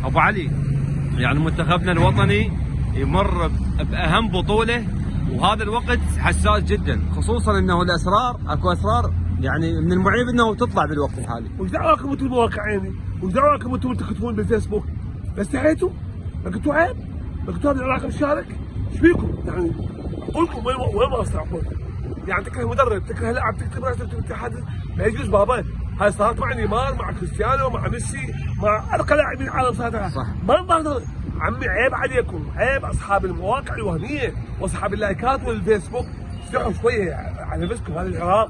ابو علي، يعني منتخبنا الوطني يمر باهم بطوله، وهذا الوقت حساس جدا، خصوصا انه اكو اسرار يعني من المعيب انه تطلع بالوقت الحالي. وش دعواكم انتم المواقع عيني؟ وش دعواكم انتم تكتبون بالفيسبوك؟ بس استحيتوا؟ ما قلتوا عيب؟ ما قلتوا هذا العراق مشارك؟ ايش فيكم؟ يعني قولكم وين ما استعقون؟ يعني تكره مدرب، تكره لاعب، تكتب راسك تحدث، ما يجوز بابا. هاي صارت مع نيمار، مع كريستيانو، مع ميسي، مع ارقى لاعبين العالم صارت. صح. ما نقدر. عمي عيب عليكم، عيب اصحاب المواقع الوهميه واصحاب اللايكات والفيسبوك، استحوا شويه على نفسكم. هذا العراق،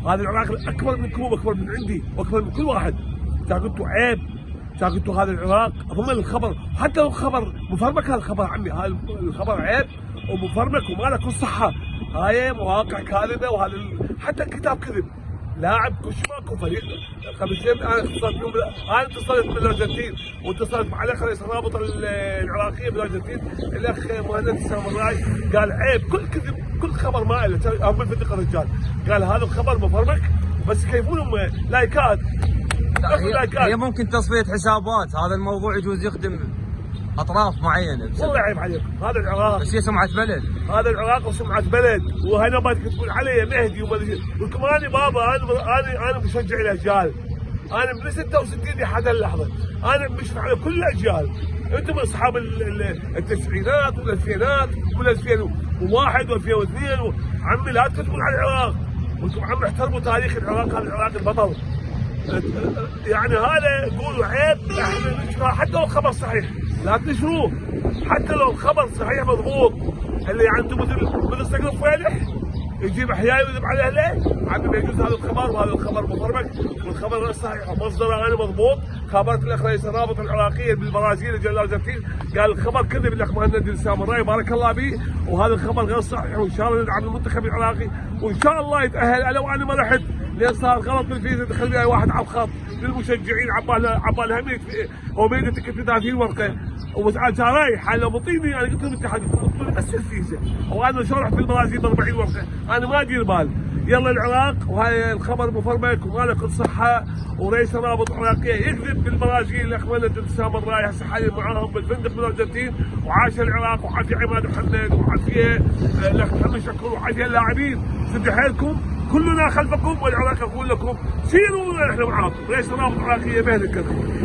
هذا العراق اكبر منكم واكبر من عندي واكبر من كل واحد. اذا قلتوا عيب، اذا قلتوا هذا العراق ضمن الخبر، حتى لو خبر مفرمك، هذا الخبر عمي، هذا الخبر عيب ومفرمك وما له كل صحه. هاي مواقع كاذبه، وهذا حتى الكتاب كذب. لاعب كشماك وفريق خمس ايام. انا اتصلت بالارجنتين، واتصلت مع الاخ رئيس الرابطه العراقيه بالارجنتين، الاخ مهند السامراي، قال عيب، كل كذب، كل خبر ما له. هم بالفندق الرجال قال هذا الخبر مفرمك، بس يكيفون لايكات. هي ممكن تصفيه حسابات، هذا الموضوع يجوز يخدم اطراف معينه. والله عيب عليكم، هذا العراق بس هي سمعه بلد، هذا العراق وسمعه بلد، وهنا ما تكتبون علي مهدي ولكم. انا بابا، انا مشجع الاجيال، انا من 66 لحد اللحظه انا مشرف على كل الاجيال. انتم اصحاب التسعينات والالفينات وال2001 و2002. عمي لا تكتبون على العراق، وانتم عمي احترموا تاريخ العراق، هذا العراق البطل. يعني هذا قولوا عيب، احنا نشرح حتى لو الخبر صحيح، لا تنشروه حتى لو الخبر صحيح مضبوط. اللي عنده مثل صقر فالح يجيب احياء ويذب على اهله، عمي ما يجوز هذا الخبر، وهذا الخبر مفرمك، والخبر غير صحيح ومصدره انا مضبوط. خابرت الاخ رئيس الرابطه العراقيه بالبرازيل رجال الارجنتين، قال الخبر كذب الاخ مهند السامراي بارك الله به، وهذا الخبر غير صحيح، وان شاء الله ندعم المنتخب العراقي، وان شاء الله يتاهل. لو انا ما رحت لان صار غلط بالفيزا، دخل لي واحد على الخط للمشجعين، عباله هميت وبيده تكتب 30 ورقه، وكان رايح لو بطيني. انا قلت لهم الاتحاد اعطوني بس الفيزا، وانا شو رحت بالبرازيل ب 40 ورقه، انا ما ادير بال. يلا العراق، وهاي الخبر مفرمك وما له كل صحه، ورئيس الرابطه العراقيه يكذب بالبرازيل. الاخ مهند السامراي هسه حاليا معاهم بالفندق بالارجنتين، وعاش العراق وعافيه عماد محمد وعافيه الاخ محمد شكور وعافيه اللاعبين. سد حيلكم، كلنا خلفكم، والعراق يقول لكم سيروا، احنا معاكم. رئيس الرابطه العراقيه مهند الكذب.